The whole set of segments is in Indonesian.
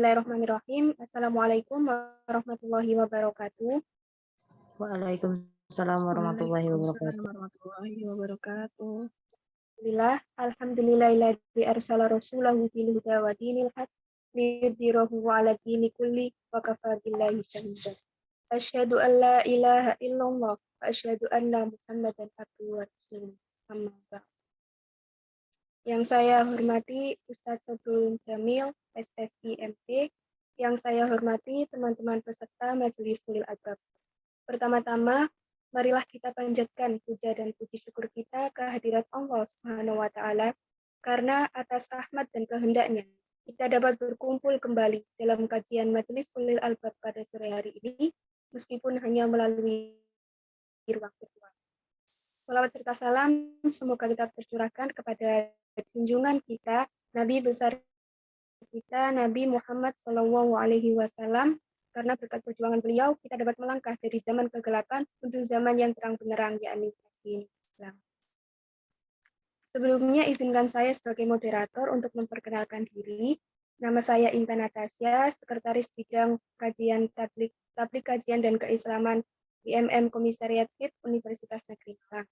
Bismillahirrahmanirrahim. Assalamualaikum warahmatullahi wabarakatuh. Waalaikumsalam warahmatullahi Waalaikumsalam wabarakatuh. warahmatullahi wabarakatuh. Alhamdulillahilladzi arsala rasulahu bil huda wa dinil haq liyudhhirahu 'ala dini kulli wa kafaa billahi shahida. Asyhadu an la ilaha illallah wa asyhadu anna Muhammadan abduhu wa rasuluh. Amma ba'd. Yang saya hormati Ustaz Sobrun Jamil, SSI MP. Yang saya hormati teman-teman peserta Majelis Ulil Albab. Pertama-tama, marilah kita panjatkan puja dan puji syukur kita kehadirat Allah Subhanahu wa Ta'ala, karena atas rahmat dan kehendaknya kita dapat berkumpul kembali dalam kajian Majelis Ulil Albab pada sore hari ini, meskipun hanya melalui ruang virtual. Salawat serta salam semoga tetap tercurahkan kepada junjungan kita, Nabi besar kita, Nabi Muhammad SAW, karena berkat perjuangan beliau, kita dapat melangkah dari zaman kegelapan menuju zaman yang terang benderang, yakni Islam. Sebelumnya, izinkan saya sebagai moderator untuk memperkenalkan diri. Nama saya Intan Natasha, Sekretaris Bidang Kajian Tablik Kajian dan Keislaman IMM Komisariat FIP Universitas Negeri Malang.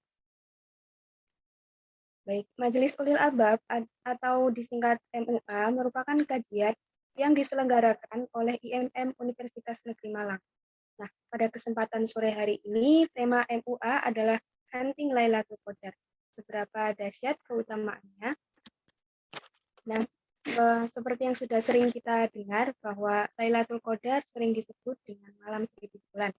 Baik, Majelis Ulil Albab atau disingkat MUA merupakan kajian yang diselenggarakan oleh IMM Universitas Negeri Malang. Nah, pada kesempatan sore hari ini, tema MUA adalah Hunting Lailatul Qadar. Seberapa dahsyat keutamaannya? Nah, seperti yang sudah sering kita dengar bahwa Lailatul Qadar sering disebut dengan malam 1000 bulan.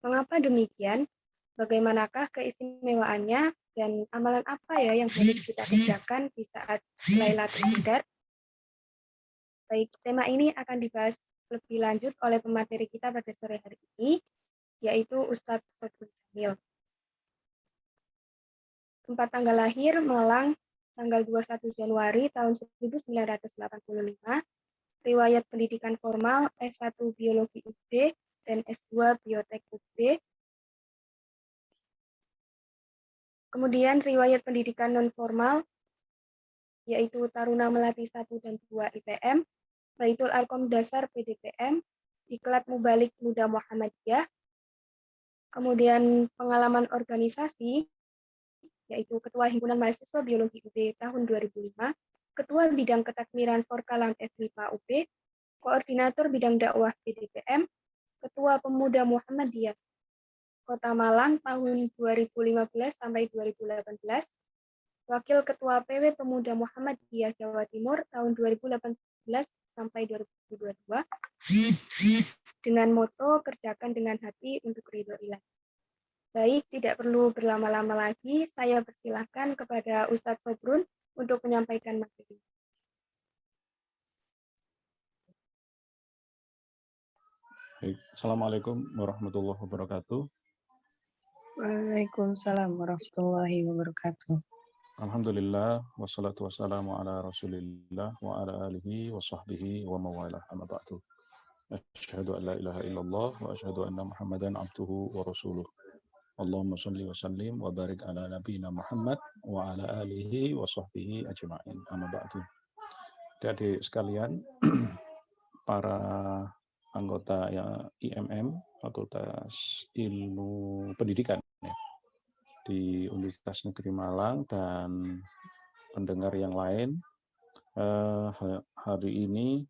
Mengapa demikian? Bagaimanakah keistimewaannya dan amalan apa ya yang harus kita kerjakan di saat Lailatul Qadar? Baik, tema ini akan dibahas lebih lanjut oleh pemateri kita pada sore hari ini, yaitu Ustadz Sobrun Jamil. Tempat tanggal lahir Malang, tanggal 21 Januari tahun 1985, riwayat pendidikan formal S1 Biologi UB dan S2 Biotek UB. Kemudian riwayat pendidikan non-formal, yaitu Taruna Melati 1 dan 2 IPM, Baitul Arkom Dasar PDPM, Diklat Mubalik Muda Muhammadiyah, kemudian pengalaman organisasi, yaitu Ketua Himpunan Mahasiswa Biologi UB tahun 2005, Ketua Bidang Ketakmiran Forkalam F5 UB, Koordinator Bidang Dakwah PDPM, Ketua Pemuda Muhammadiyah Kota Malang tahun 2015 sampai 2018, Wakil Ketua PW Pemuda Muhammadiyah Jawa Timur tahun 2018 sampai 2022, dengan moto kerjakan dengan hati untuk ridho ilahi. Baik, tidak perlu berlama-lama lagi, saya persilahkan kepada Ustadz Sobrun untuk menyampaikan materi. Assalamualaikum warahmatullahi wabarakatuh. Waalaikumsalam warahmatullahi wabarakatuh. Alhamdulillah, wassalatu wassalamu ala rasulillah wa ala alihi wa sahbihi wa mawalah, amma ba'du. Asyhadu an la ilaha illallah wa asyhadu anna Muhammadan abduhu wa rasuluh. Allahumma shalli wa sallim wa barik ala nabiyina Muhammad wa ala alihi wa sahbihi ajma'in, amma ba'du. Adik-adik sekalian, para anggota IMM, Fakultas Ilmu Pendidikan di Universitas Negeri Malang dan pendengar yang lain, hari ini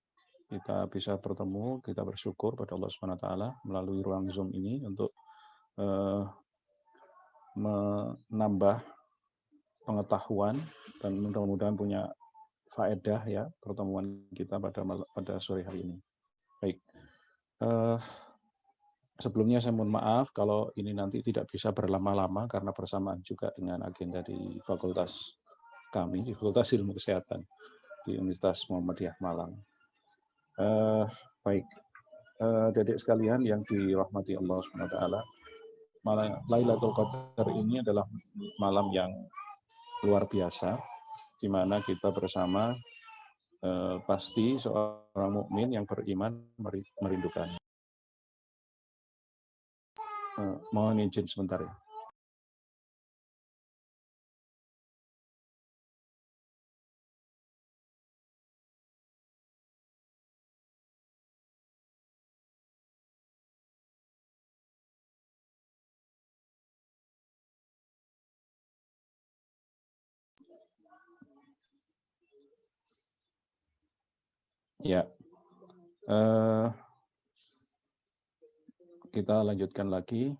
kita bisa bertemu, kita bersyukur pada Allah SWT melalui ruang Zoom ini untuk menambah pengetahuan dan mudah-mudahan punya faedah ya pertemuan kita pada sore hari ini. Baik. Sebelumnya saya mohon maaf kalau ini nanti tidak bisa berlama-lama karena bersamaan juga dengan agenda di fakultas kami, di Fakultas Ilmu Kesehatan di Universitas Muhammadiyah Malang. Baik, adik-adik sekalian yang dirahmati Allah SWT, Lailatul Qadar ini adalah malam yang luar biasa, di mana kita bersama pasti seorang mukmin yang beriman merindukannya. Mohon izin sebentar ya. Ya, kita lanjutkan lagi.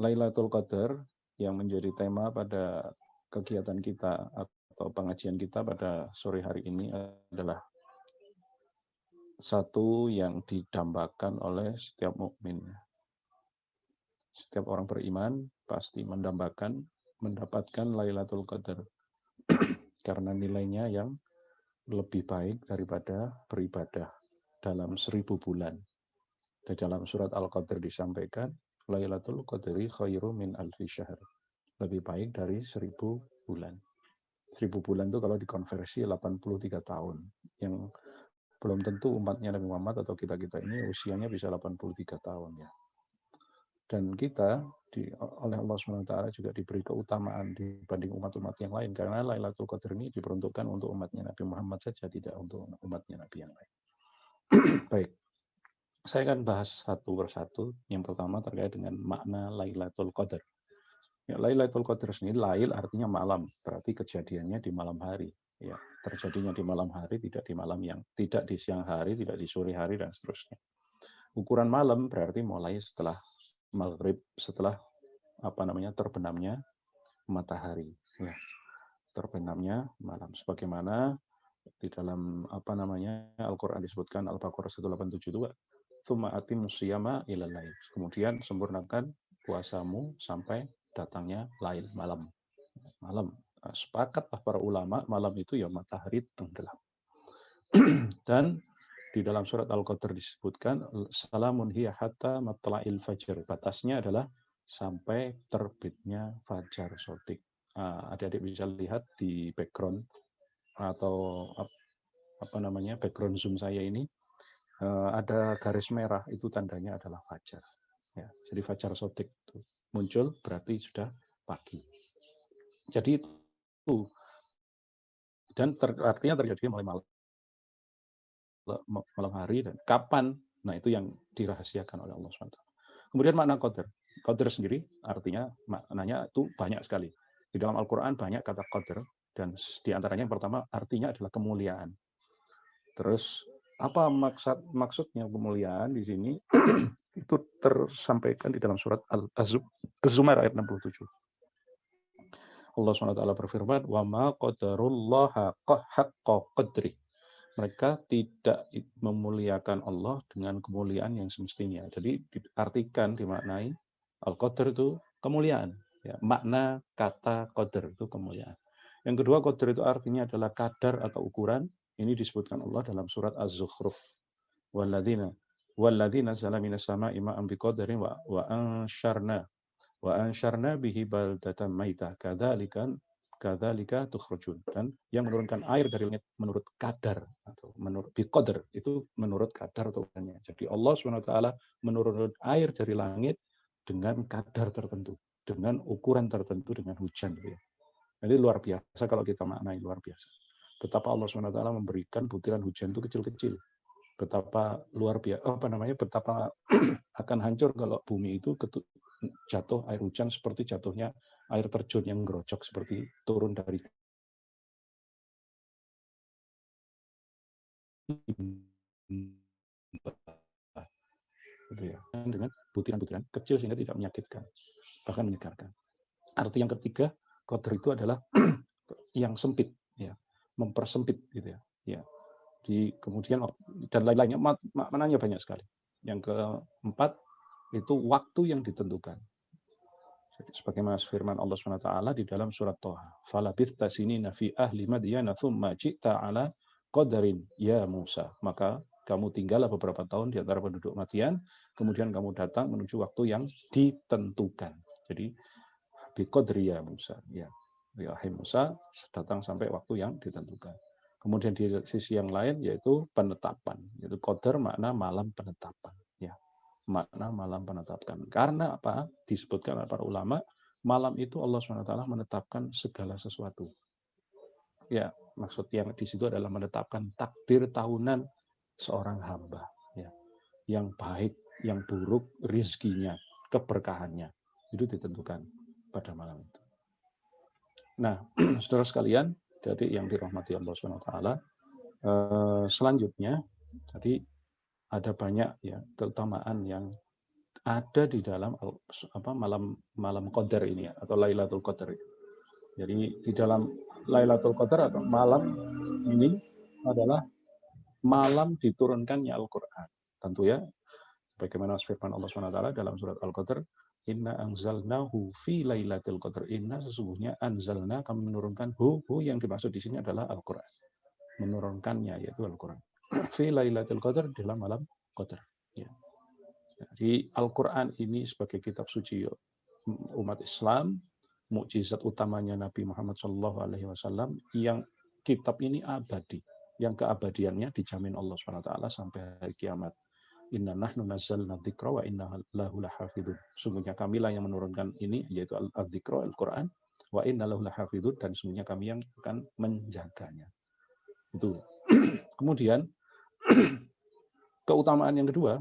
Lailatul Qadar yang menjadi tema pada kegiatan kita atau pengajian kita pada sore hari ini adalah satu yang didambakan oleh setiap mukmin. Setiap orang beriman pasti mendambakan mendapatkan Lailatul Qadar karena nilainya yang lebih baik daripada beribadah dalam 1000 bulan. Di dalam surat Al-Qadr disampaikan, Lailatul Qadri khairu min alfi syahr. Lebih baik dari 1000 bulan. 1000 bulan itu kalau dikonversi 83 tahun. Yang belum tentu umatnya Nabi Muhammad atau kita-kita ini usianya bisa 83 tahun ya. Dan kita oleh Allah SWT juga diberi keutamaan dibanding umat-umat yang lain. Karena Lailatul Qadar ini diperuntukkan untuk umatnya Nabi Muhammad saja, tidak untuk umatnya Nabi yang lain. Baik. Saya akan bahas satu persatu. Yang pertama terkait dengan makna Lailatul Qadar. Ya, Lailatul Qadar sendiri, lail artinya malam, berarti kejadiannya di malam hari. Ya, terjadinya di malam hari, tidak di malam yang tidak di siang hari, tidak di sore hari dan seterusnya. Ukuran malam berarti mulai setelah maghrib, setelah terbenamnya matahari. Ya, terbenamnya malam. Sebagaimana di dalam Al-Qur'an disebutkan Al-Baqarah 187 tsumma atimmus shiyama ilal lail. Kemudian sempurnakan puasamu sampai datangnya lail, malam. Malam. Sepakatlah para ulama malam itu ya matahari tenggelam. Dan di dalam surat Al-Qadr disebutkan salamun hiya hatta matla'il fajr. Batasnya adalah sampai terbitnya fajar shadiq. Adik-adik bisa lihat di background atau background Zoom saya ini ada garis merah, itu tandanya adalah fajar. Ya, jadi fajar shadiq itu muncul berarti sudah pagi. Jadi itu dan artinya terjadi mulai malam hari dan kapan, nah itu yang dirahasiakan oleh Allah SWT. Kemudian makna qadar. Qadar sendiri artinya maknanya itu banyak sekali. Di dalam Al-Quran banyak kata qadar dan diantaranya yang pertama artinya adalah kemuliaan. Terus apa maksudnya kemuliaan di sini? Itu tersampaikan di dalam surat Az-Zumar ayat 67. Allah SWT berfirman, "Wa ma qadarullaha haqqa qadri." Mereka tidak memuliakan Allah dengan kemuliaan yang semestinya. Jadi diartikan, dimaknai Al-Qadar itu kemuliaan. Ya, makna kata qadar itu kemuliaan. Yang kedua, qadar itu artinya adalah kadar atau ukuran. Ini disebutkan Allah dalam surat Az-Zukhruf. Walladzina zala minas sama'i ma'an biqadarin wa ansyarna bihi baldatan maitah kadzalika tukhrajun. Dan yang menurunkan air dari langit menurut kadar atau menurut biqadar, itu menurut kadar atau ukurannya. Jadi Allah SWT menurunkan air dari langit dengan kadar tertentu, dengan ukuran tertentu, dengan hujan. Jadi luar biasa kalau kita maknai, luar biasa. Betapa Allah SWT memberikan butiran hujan itu kecil-kecil. Betapa luar biasa, betapa akan hancur kalau bumi itu jatuh air hujan seperti jatuhnya air terjun yang gerojok, seperti turun dari gitu ya, dengan butiran-butiran kecil sehingga tidak menyakitkan, bahkan menyegarkan. Arti yang ketiga, qadar itu adalah yang sempit, ya, mempersempit gitu ya. Ya. Kemudian dan lain-lainnya, maknanya banyak sekali. Yang keempat itu waktu yang ditentukan. Sebagaimana firman Allah SWT di dalam surat Thaha, "Falabithta sinina fi ahli Madyana tsumma ji'ta 'ala qadarin ya Musa." Maka kamu tinggallah beberapa tahun di antara penduduk Madian, kemudian kamu datang menuju waktu yang ditentukan. Jadi biqadri ya Musa, ya. Wahai Musa, datang sampai waktu yang ditentukan. Kemudian di sisi yang lain yaitu penetapan, yaitu qadar makna malam penetapan, ya. Makna malam penetapan. Karena apa? Disebutkan oleh para ulama, malam itu Allah SWT menetapkan segala sesuatu. Ya, maksud yang di situ adalah menetapkan takdir tahunan seorang hamba, ya. Yang baik, yang buruk, rizkinya, keberkahannya, itu ditentukan pada malam itu. Nah, saudara sekalian, jadi yang dirahmati Allah SWT, Selanjutnya, tadi ada banyak ya keutamaan yang ada di dalam malam malam Qadar ini ya, atau Lailatul Qadar. Jadi di dalam Lailatul Qadar atau malam ini adalah malam diturunkannya Al-Qur'an. Tentu ya, bagaimana firman Allah SWT dalam surat Al-Qadar, Inna anzalnahu fi lailatul qadar. Inna sesungguhnya anzalna kami menurunkan hu yang dimaksud di sini adalah Al-Qur'an. Menurunkannya yaitu Al-Qur'an. Fi lailatul qadar dalam malam qadar. Ya. Jadi Al-Qur'an ini sebagai kitab suci umat Islam, mukjizat utamanya Nabi Muhammad SAW yang kitab ini abadi, yang keabadiannya dijamin Allah SWT sampai hari kiamat. Inna nahnu nazzalna dzikra wa inna lahu lahafidun. Sungguhnya kamilah yang menurunkan ini, yaitu al-dzikra, Al-Quran, wa inna lahu lahafidun, dan sungguhnya kami yang akan menjaganya. Itu. Kemudian keutamaan yang kedua,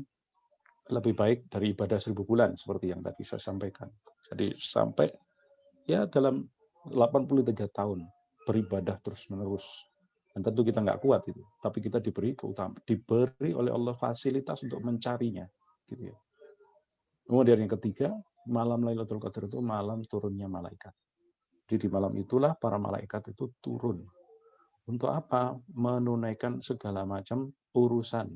lebih baik dari ibadah 1000 bulan seperti yang tadi saya sampaikan. Jadi sampai ya dalam 83 tahun beribadah terus-menerus. Dan tentu kita nggak kuat itu, tapi kita diberi oleh Allah fasilitas untuk mencarinya, gitu ya. Kemudian yang ketiga, malam Lailatul Qadar itu malam turunnya malaikat. Jadi di malam itulah para malaikat itu turun. Untuk apa? Menunaikan segala macam urusan.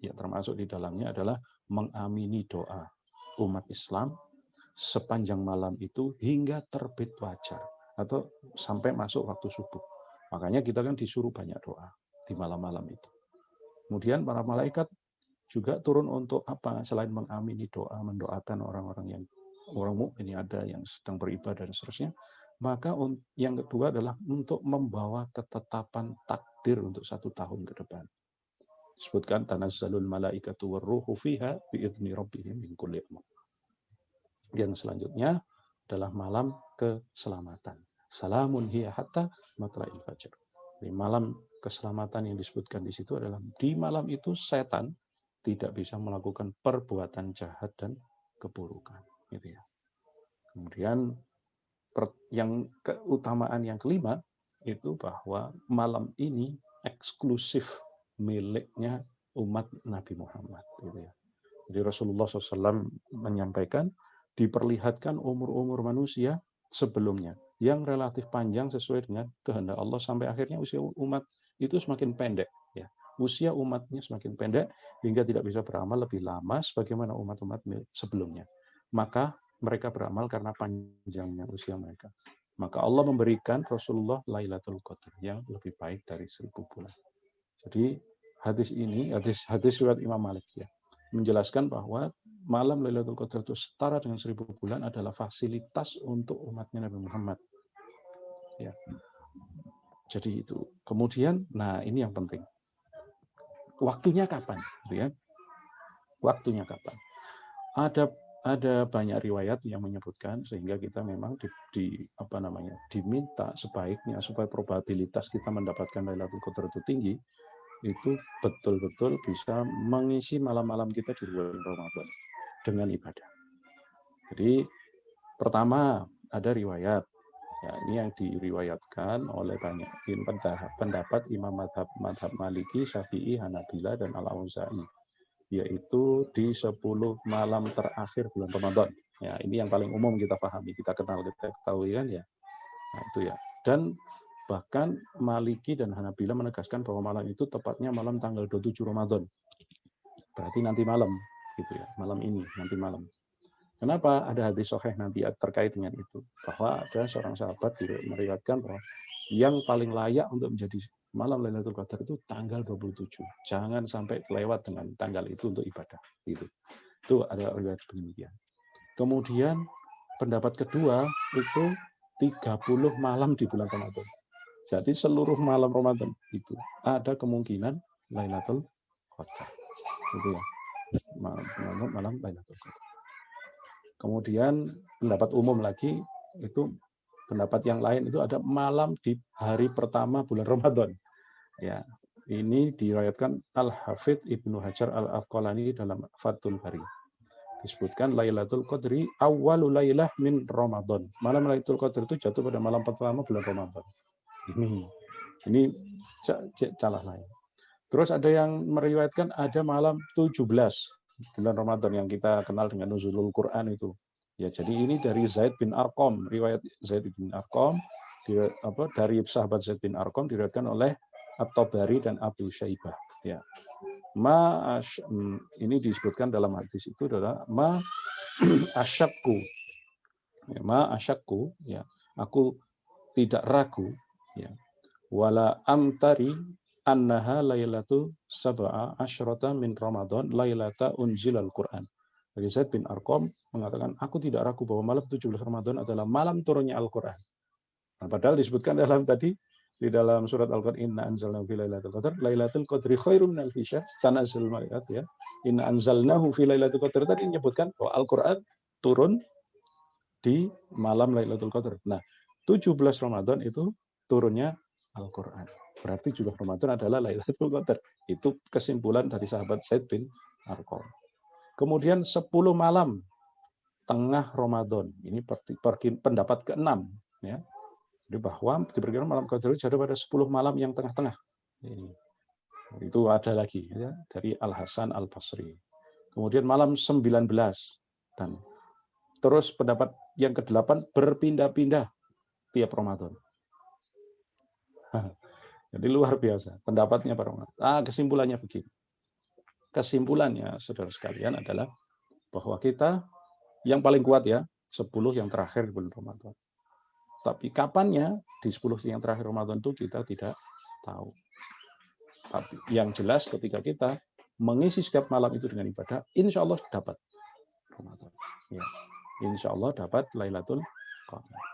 Ya, termasuk di dalamnya adalah mengamini doa umat Islam sepanjang malam itu hingga terbit fajar atau sampai masuk waktu subuh. Makanya kita kan disuruh banyak doa di malam-malam itu. Kemudian para malaikat juga turun untuk apa? Selain mengamini doa, mendoakan orang-orang yang orang mukmin ada yang sedang beribadah dan seterusnya, maka yang kedua adalah untuk membawa ketetapan takdir untuk 1 tahun ke depan. Disebutkan tanazzalul malaikatu warruhu fiha biidzni rabbihim min kulli amr. Yang selanjutnya adalah malam keselamatan. Salamun hiya hatta matla'il fajr. Di malam keselamatan yang disebutkan di situ adalah di malam itu setan tidak bisa melakukan perbuatan jahat dan keburukan, gitu ya. Kemudian yang keutamaan yang kelima itu bahwa malam ini eksklusif miliknya umat Nabi Muhammad, gitu ya. Jadi Rasulullah SAW menyampaikan diperlihatkan umur-umur manusia sebelumnya yang relatif panjang sesuai dengan kehendak Allah sampai akhirnya usia umat itu semakin pendek, ya. Usia umatnya semakin pendek hingga tidak bisa beramal lebih lama sebagaimana umat-umat sebelumnya. Maka mereka beramal karena panjangnya usia mereka. Maka Allah memberikan Rasulullah Lailatul Qadar yang lebih baik dari 1000 bulan. Jadi hadis ini, hadis riwayat Imam Malik ya, menjelaskan bahwa malam Lailatul Qadar itu setara dengan 1000 bulan adalah fasilitas untuk umatnya Nabi Muhammad. Ya. Jadi itu. Kemudian, nah ini yang penting. Waktunya kapan? Ya. Waktunya kapan? Ada banyak riwayat yang menyebutkan sehingga kita memang diminta sebaiknya supaya probabilitas kita mendapatkan Lailatul Qadar itu tinggi, itu betul-betul bisa mengisi malam-malam kita di bulan Ramadan dengan ibadah. Jadi pertama ada riwayat, ya ini yang diriwayatkan oleh banyak pendapat imam madhab Maliki, Syafi'i, Hanabila, dan Al-Auza'i, yaitu di 10 malam terakhir bulan Ramadan. Ya ini yang paling umum kita pahami, kita kenal, kita ketahui kan ya. Nah itu ya. Dan bahkan Maliki dan Hanabila menegaskan bahwa malam itu tepatnya malam tanggal 27 Ramadan. Berarti nanti malam, gitu ya. Malam ini, nanti malam. Kenapa? Ada hadis sahih Nabi terkait dengan itu. Bahwa ada seorang sahabat meriwayatkan bahwa yang paling layak untuk menjadi malam Lailatul Qadar itu tanggal 27. Jangan sampai lewat dengan tanggal itu untuk ibadah. Gitu. Itu ada riwayat demikian. Kemudian pendapat kedua itu 30 malam di bulan Ramadan. Jadi seluruh malam Ramadan itu ada kemungkinan Lailatul Qadar. Gitu ya. Malam Lailatul Qadar. Kemudian pendapat umum lagi itu pendapat yang lain itu ada malam di hari pertama bulan Ramadan. Ya, ini diriwayatkan Al-Hafidz Ibnu Hajar Al-Asqalani dalam Fathul Bari. Disebutkan Lailatul Qadri awwalul lailah min Ramadan. Malam Lailatul Qadar itu jatuh pada malam pertama bulan Ramadan. Ini salah lain. Terus ada yang meriwayatkan ada malam 17 bulan Ramadan yang kita kenal dengan Nuzulul Quran itu. Ya, jadi ini dari Zaid bin Arqam, riwayat Zaid bin Arqam dari sahabat Zaid bin Arqam diriwayatkan oleh At-Tabari dan Abu Syaibah. Ya. Ini disebutkan dalam hadis itu adalah asyakku. Ya, asyakku, ya. Aku tidak ragu, ya. Wala amtari annaha lailatu sab'a asyrata min Ramadan lailata unzilal Quran. Dari Zaid bin Arqam mengatakan, aku tidak ragu bahwa malam 17 Ramadan adalah malam turunnya Al-Quran. Nah, padahal disebutkan dalam tadi di dalam surat Al-Qur'an, inna anzalnahu fi lailatul qadar, lailatul qadri khairum minal alfi syahr, tanazzalul malaikatu, ya. Inna anzalnahu fi lailatul qadar tadi menyebutkan bahwa Al-Qur'an turun di malam Lailatul Qadar. Nah, 17 Ramadan itu turunnya Al-Quran. Berarti 17 Ramadan adalah Lailatul Qadar. Itu kesimpulan dari sahabat Zaid bin Arqam. Kemudian 10 malam tengah Ramadan. Ini pendapat ke-6. Ya. Jadi bahwa diperkirakan malam Qadar itu jatuh pada 10 malam yang tengah-tengah. Itu ada lagi ya, dari Al-Hasan Al-Basri. Kemudian malam 19 dan terus pendapat yang ke-8 berpindah-pindah tiap Ramadan. Jadi luar biasa pendapatnya para ulama. Kesimpulannya begini. Kesimpulannya, saudara sekalian, adalah bahwa kita yang paling kuat ya 10 yang terakhir di bulan Ramadan. Tapi kapannya di 10 yang terakhir Ramadan itu kita tidak tahu. Tapi yang jelas ketika kita mengisi setiap malam itu dengan ibadah, insya Allah dapat Ramadan. Ya. Insya Allah dapat Lailatul Qadar.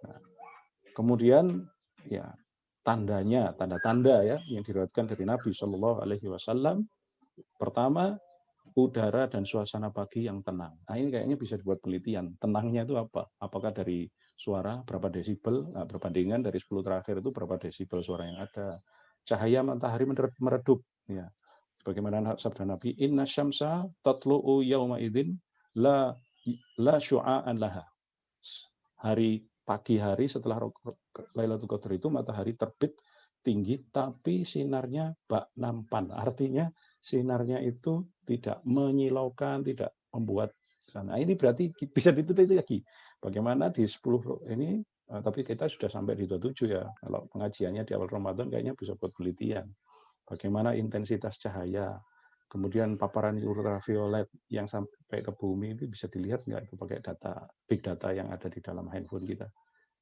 Nah, kemudian ya tanda-tanda ya yang diriwayatkan dari Nabi Shallallahu Alaihi Wasallam. Pertama, udara dan suasana pagi yang tenang. Nah, ini kayaknya bisa dibuat penelitian. Tenangnya itu apa? Apakah dari suara berapa desibel? Nah, perbandingan dari 10 terakhir itu berapa desibel suara yang ada? Cahaya matahari meredup. Ya. Sebagaimana sabda Nabi, Inna syamsa tatlu'u yawma idzin la syu'a'an laha. Pagi hari setelah Lailatul Qadar itu matahari terbit tinggi tapi sinarnya bak nampan. Artinya sinarnya itu tidak menyilaukan, tidak membuat sana. Ini berarti bisa diteliti lagi. Bagaimana di 10 ini, tapi kita sudah sampai di 27 ya. Kalau pengajiannya di awal Ramadan kayaknya bisa buat penelitian. Bagaimana intensitas cahaya, kemudian paparan ultraviolet yang sampai ke bumi itu bisa dilihat nggak itu pakai data big data yang ada di dalam handphone kita.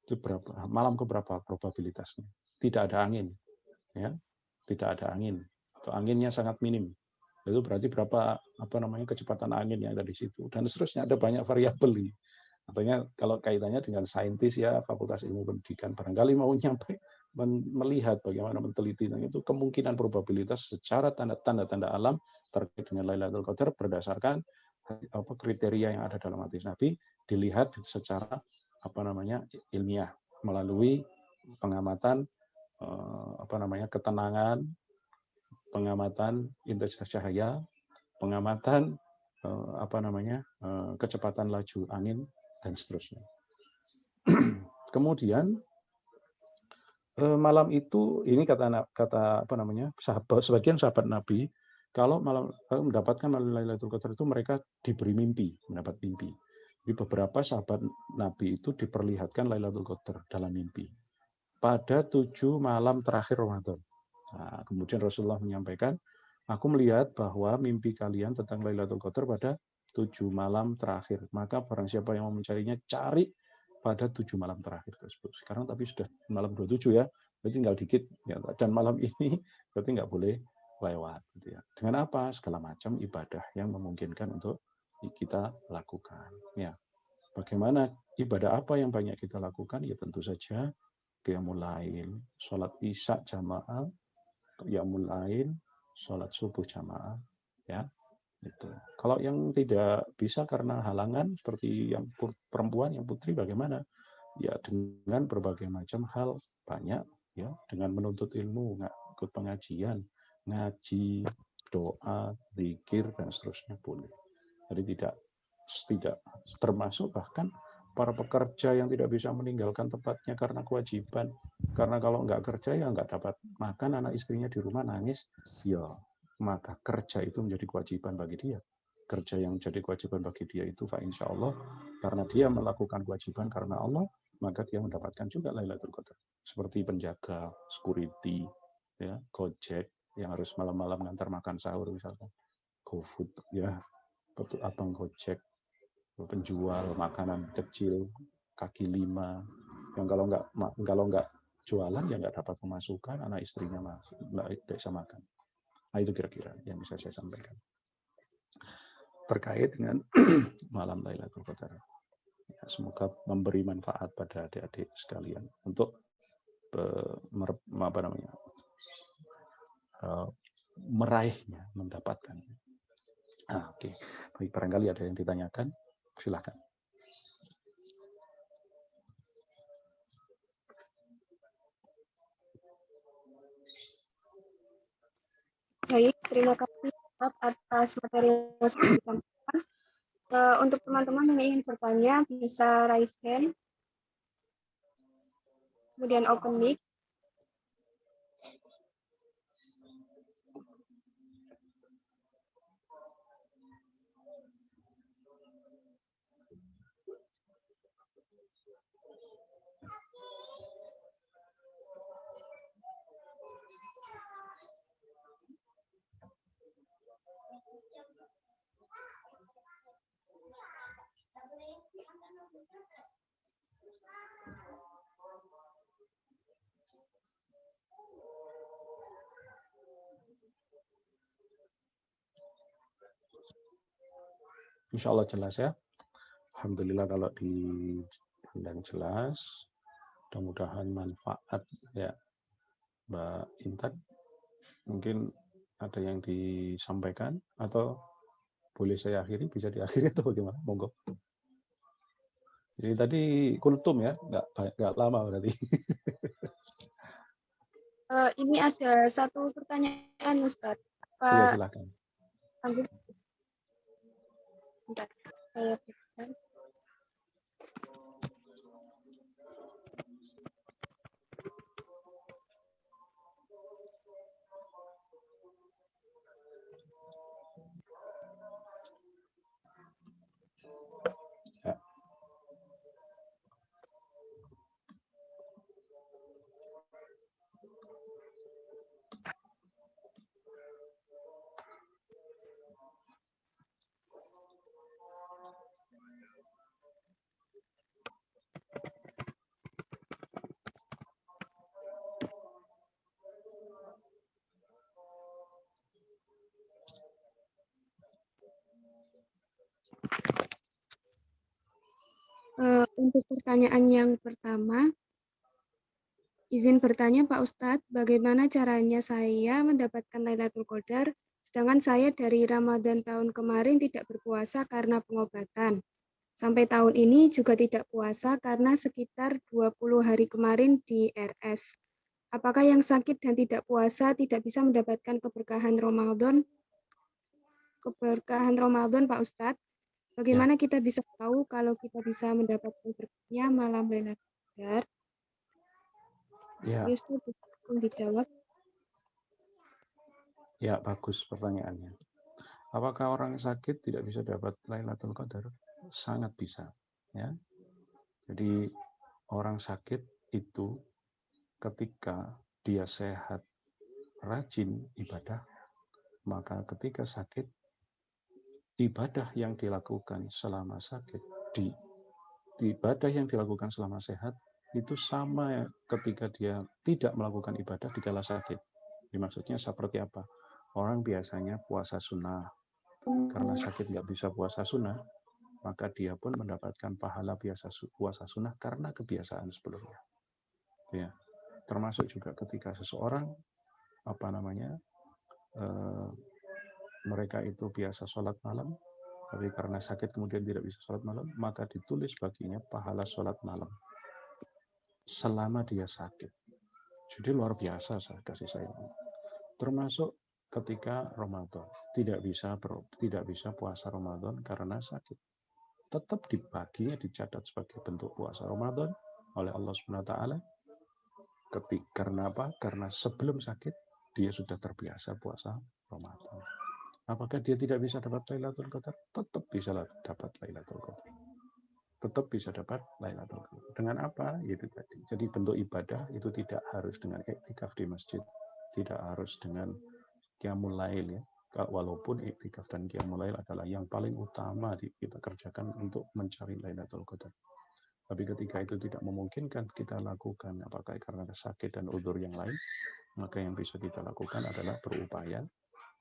Itu berapa malam keberapa probabilitasnya? Tidak ada angin, ya, tidak ada angin atau anginnya sangat minim. Itu berarti berapa kecepatan angin yang ada di situ dan seterusnya, ada banyak variabel ini. Artinya kalau kaitannya dengan saintis ya Fakultas Ilmu Pendidikan barangkali mau nyampe melihat bagaimana meneliti itu kemungkinan probabilitas secara tanda-tanda alam terkait dengan Lailatul Qadar berdasarkan kriteria yang ada dalam hadis Nabi dilihat secara ilmiah melalui pengamatan ketenangan, pengamatan intensitas cahaya, pengamatan kecepatan laju angin dan seterusnya. Kemudian malam itu ini sebagian sahabat Nabi kalau malam mendapatkan Lailatul Qadar itu mereka diberi mimpi, mendapat mimpi. Di beberapa sahabat Nabi itu diperlihatkan Lailatul Qadar dalam mimpi pada 7 malam terakhir Ramadan. Nah, kemudian Rasulullah menyampaikan, aku melihat bahwa mimpi kalian tentang Lailatul Qadar pada 7 malam terakhir. Maka barang siapa yang mau mencarinya, cari pada 7 malam terakhir tersebut. Sekarang tapi sudah malam 27 ya, berarti tinggal dikit. Ya. Dan malam ini berarti nggak boleh lewat. Gitu ya. Dengan apa? Segala macam ibadah yang memungkinkan untuk kita lakukan. Ya. Bagaimana ibadah apa yang banyak kita lakukan? Ya tentu saja qiyamul lail, sholat isya jamaah, qiyamul lail, sholat subuh jamaah. Ya. Itu. Kalau yang tidak bisa karena halangan seperti yang perempuan, yang putri bagaimana? Ya dengan berbagai macam hal banyak ya, dengan menuntut ilmu, ikut pengajian, ngaji, doa, zikir dan seterusnya boleh. Jadi tidak termasuk bahkan para pekerja yang tidak bisa meninggalkan tempatnya karena kewajiban. Karena kalau nggak kerja ya nggak dapat makan, anak istrinya di rumah nangis, ya maka kerja itu menjadi kewajiban bagi dia. Kerja yang jadi kewajiban bagi dia itu, fa insya Allah, karena dia melakukan kewajiban karena Allah, maka dia mendapatkan juga Lailatul Qadar. Seperti penjaga, security, ya, Gojek yang harus malam-malam ngantar makan sahur misalkan, GoFood, ya, abang Gojek, penjual makanan kecil kaki lima, yang kalau nggak jualan ya nggak dapat pemasukan, anak istrinya nggak bisa makan. Nah, itu kira-kira yang bisa saya sampaikan terkait dengan malam Lailatul Qadar. Ya, semoga memberi manfaat pada adik-adik sekalian untuk meraihnya, mendapatkannya. Oke. Baik, barangkali ada yang ditanyakan, silakan. Baik, terima kasih atas materi yang sudah disampaikan. Untuk teman-teman yang ingin bertanya, bisa raise hand, kemudian open mic. Insya Allah jelas ya. Alhamdulillah kalau dipandang jelas. Mudah-mudahan manfaat ya, Mbak Intan. Mungkin ada yang disampaikan atau boleh saya akhiri? Bisa diakhiri atau bagaimana? Monggo. Jadi tadi kultum ya, nggak lama berarti. Ini ada satu pertanyaan, Ustadz. Iya, silakan. Bentar, saya berikan. Ya. Untuk pertanyaan yang pertama, izin bertanya Pak Ustadz, bagaimana caranya saya mendapatkan Lailatul Qadar, sedangkan saya dari Ramadan tahun kemarin tidak berpuasa karena pengobatan. Sampai tahun ini juga tidak puasa karena sekitar 20 hari kemarin di RS. Apakah yang sakit dan tidak puasa tidak bisa mendapatkan keberkahan Ramadan? Keberkahan Ramadan Pak Ustadz? Bagaimana kita bisa tahu kalau kita bisa mendapatkan berkahnya malam Lailatul Qadar? Ya. Ustaz, bisa dijawab. Ya, bagus pertanyaannya. Apakah orang sakit tidak bisa dapat Lailatul Qadar? Sangat bisa, ya. Jadi orang sakit itu ketika dia sehat, rajin ibadah, maka ketika sakit, ibadah yang dilakukan selama sakit, ibadah yang dilakukan selama sehat, itu sama ketika dia tidak melakukan ibadah di kala sakit. Maksudnya seperti apa? Orang biasanya puasa sunnah, karena sakit nggak bisa puasa sunnah, maka dia pun mendapatkan pahala puasa sunnah karena kebiasaan sebelumnya. Ya, termasuk juga ketika seseorang mereka itu biasa sholat malam, tapi karena sakit kemudian tidak bisa sholat malam, maka ditulis baginya pahala sholat malam selama dia sakit. Jadi luar biasa kasih sayang. Termasuk ketika Ramadan tidak bisa puasa Ramadan karena sakit. tetap dibaginya dicatat sebagai bentuk puasa Ramadan oleh Allah Subhanahu wa taala. Karena apa? Karena sebelum sakit dia sudah terbiasa puasa Ramadan. Apakah dia tidak bisa dapat Lailatul Qadar? Tetap bisa dapat Lailatul Qadar. Tetap bisa dapat Lailatul Qadar. Dengan apa? Itu tadi. Jadi bentuk ibadah itu tidak harus dengan iktikaf di masjid, tidak harus dengan qiyamul lail ya. Walaupun iktikaf dan qiyamul lail adalah yang paling utama kita kerjakan untuk mencari Lailatul Qadar. Tapi ketika itu tidak memungkinkan kita lakukan, apakah karena sakit dan udzur yang lain, maka yang bisa kita lakukan adalah berupaya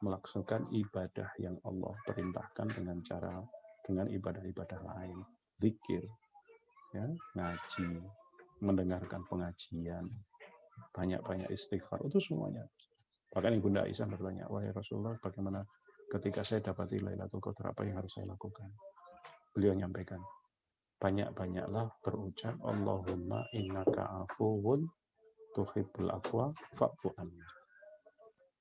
melaksanakan ibadah yang Allah perintahkan dengan ibadah-ibadah lain, zikir, ya, ngaji, mendengarkan pengajian, banyak-banyak istighfar, itu semuanya. Bahkan Ibunda Aisyah bertanya, wahai Rasulullah, bagaimana ketika saya dapati Lailatul Qadar, apa yang harus saya lakukan? Beliau menyampaikan, banyak-banyaklah berucap, Allahumma innaka afuwun tuhibbul afwa fa'fu anna.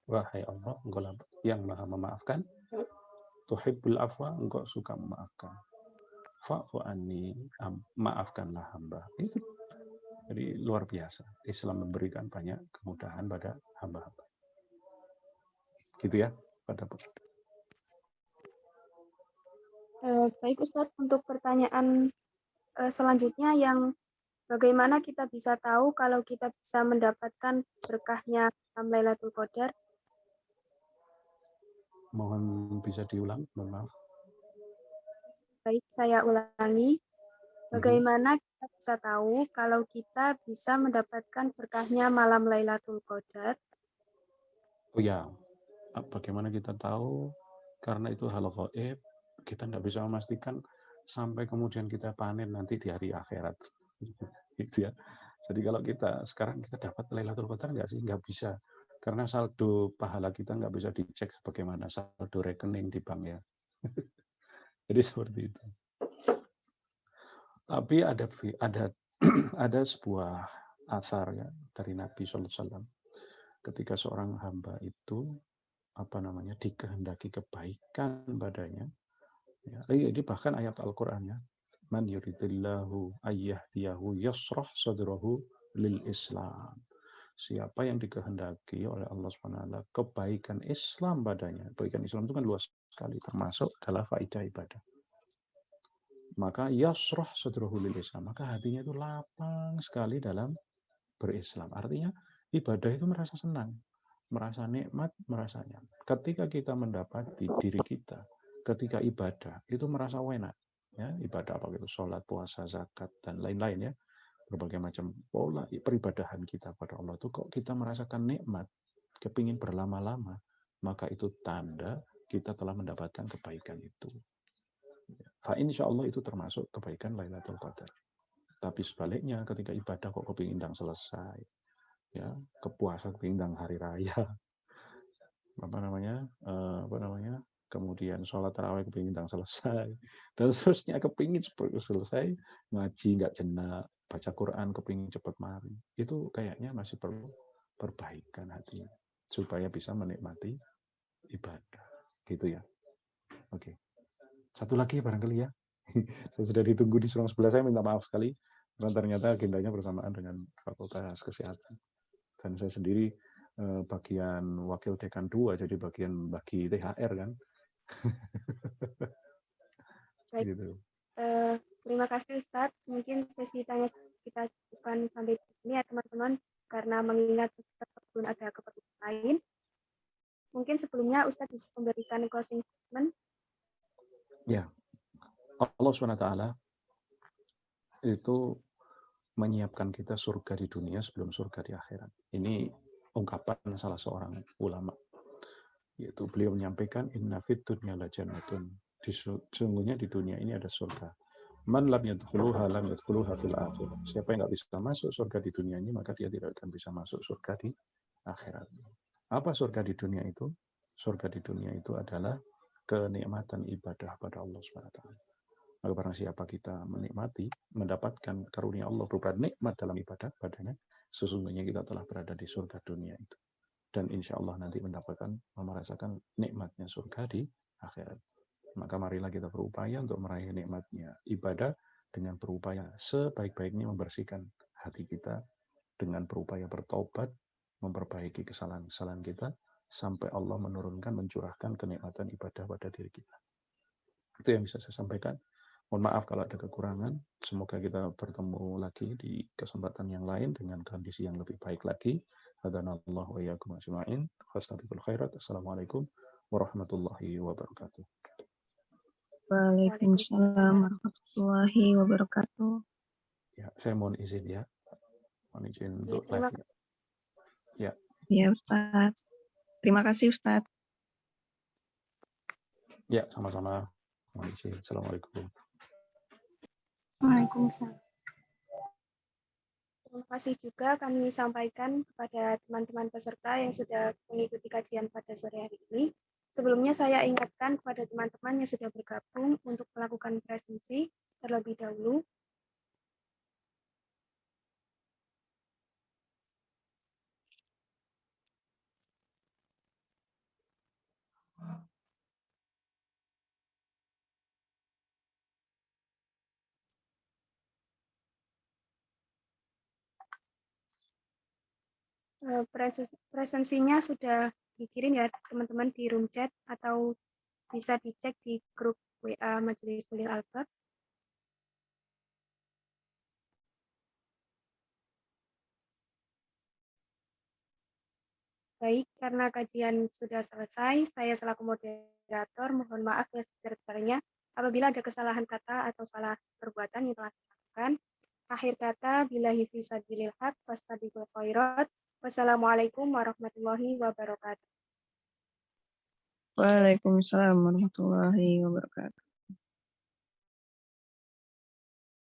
Wahai Allah, engkau yang maha memaafkan, tuhibbul afwa, engkau suka memaafkan. Fa'fu anni, maafkanlah hamba. Itu jadi luar biasa. Islam memberikan banyak kemudahan pada hamba-hamba. Gitu ya, pada Baik Ustadz, untuk pertanyaan selanjutnya yang bagaimana kita bisa tahu kalau kita bisa mendapatkan berkahnya Lailatul Qadar? Mohon bisa diulang, mohon maaf. Baik, saya ulangi. Bagaimana kita bisa tahu kalau kita bisa mendapatkan berkahnya malam Lailatul Qadar? Oh ya, bagaimana kita tahu? Karena itu hal gaib, kita tidak bisa memastikan sampai kemudian kita panen nanti di hari akhirat. Gitu ya. Jadi kalau sekarang kita dapat Lailatul Qadar nggak sih? Nggak bisa. Karena saldo pahala kita nggak bisa dicek sebagaimana saldo rekening di bank ya. Jadi seperti itu. Tapi ada sebuah asar ya dari Nabi SAW. Ketika seorang hamba itu dikehendaki kebaikan padanya. Ya, ini bahkan ayat Al-Qur'an ya. Man yuridillahu ayyahdiyahu yasrah sadrahu lil Islam. Siapa yang dikehendaki oleh Allah SWT kebaikan Islam padanya. Kebaikan Islam itu kan luas sekali, termasuk adalah faidah ibadah. Maka yasrah sadrahu lil Islam. Maka hatinya itu lapang sekali dalam berislam. Artinya ibadah itu merasa senang, merasa nikmat, merasa nyaman. Ketika kita mendapati diri kita, ketika ibadah itu merasa enak, ya ibadah apa itu, sholat, puasa, zakat dan lain-lain ya, berbagai macam pola peribadahan kita pada Allah itu kok kita merasakan nikmat, kepingin berlama-lama, maka itu tanda kita telah mendapatkan kebaikan itu. Fa insya Allah itu termasuk kebaikan Lailatul Qadar. Tapi sebaliknya ketika ibadah kok kepingin dan selesai, ya kepuasan kepingin hari raya, kemudian sholat tarawih kepingin selesai, dan seterusnya kepingin selesai, ngaji nggak jenak, baca Quran kepingin cepat mari, itu kayaknya masih perlu perbaikan hati supaya bisa menikmati ibadah, gitu ya. Oke, satu lagi barangkali ya, saya sudah ditunggu di ruang sebelah, saya minta maaf sekali karena ternyata agendanya bersamaan dengan Fakultas Kesehatan dan saya sendiri bagian wakil dekan 2, jadi bagian bagi THR kan. Baik. Gitu. Terima kasih Ustadz. Mungkin sesi tanya kita cukupkan sampai di sini ya teman-teman, karena mengingat sebelum ada keperluan lain. Mungkin sebelumnya Ustadz bisa memberikan closing statement. Ya, Allah SWT itu menyiapkan kita surga di dunia sebelum surga di akhirat. Ini ungkapan salah seorang ulama. Yaitu beliau menyampaikan, inna fid dunya la jannatun. Sesungguhnya di dunia ini ada surga. Man lam yadkhuluha lam yadkhuluha fil akhirah. Siapa yang nggak bisa masuk surga di dunia ini, maka dia tidak akan bisa masuk surga di akhirat. Apa surga di dunia itu? Surga di dunia itu adalah kenikmatan ibadah pada Allah SWT. Maka barang siapa kita menikmati, mendapatkan karunia Allah berupa nikmat dalam ibadah padanya, sesungguhnya kita telah berada di surga dunia itu. Dan insya Allah nanti merasakan nikmatnya surga di akhirat. Maka marilah kita berupaya untuk meraih nikmatnya ibadah dengan berupaya sebaik-baiknya membersihkan hati kita, dengan berupaya bertobat, memperbaiki kesalahan-kesalahan kita, sampai Allah menurunkan, mencurahkan kenikmatan ibadah pada diri kita. Itu yang bisa saya sampaikan. Mohon maaf kalau ada kekurangan. Semoga kita bertemu lagi di kesempatan yang lain dengan kondisi yang lebih baik lagi. Hadanallahu wa iyyakum ajma'in. Fastabiqul khairat. Assalamualaikum warahmatullahi wabarakatuh. Waalaikumsalam warahmatullahi wabarakatuh. Ya, saya mohon izin ya. Mohon izin untuk terima live. Ya. Ya, Ustaz. Terima kasih, Ustaz. Ya, sama-sama. Mohon izin. Assalamualaikum. Waalaikumsalam. Terima kasih juga kami sampaikan kepada teman-teman peserta yang sudah mengikuti kajian pada sore hari ini. Sebelumnya saya ingatkan kepada teman-teman yang sudah bergabung untuk melakukan presentasi terlebih dahulu. Presensinya sudah dikirim ya teman-teman di room chat atau bisa dicek di grup WA Majelis Ulil Albab. Baik, karena kajian sudah selesai, saya selaku moderator mohon maaf ya sebesar-besarnya apabila ada kesalahan kata atau salah perbuatan yang telah saya lakukan. Akhir kata, billahi fi sabilil haq, fastabiqul khairat. Wassalamualaikum warahmatullahi wabarakatuh. Waalaikumsalam warahmatullahi wabarakatuh.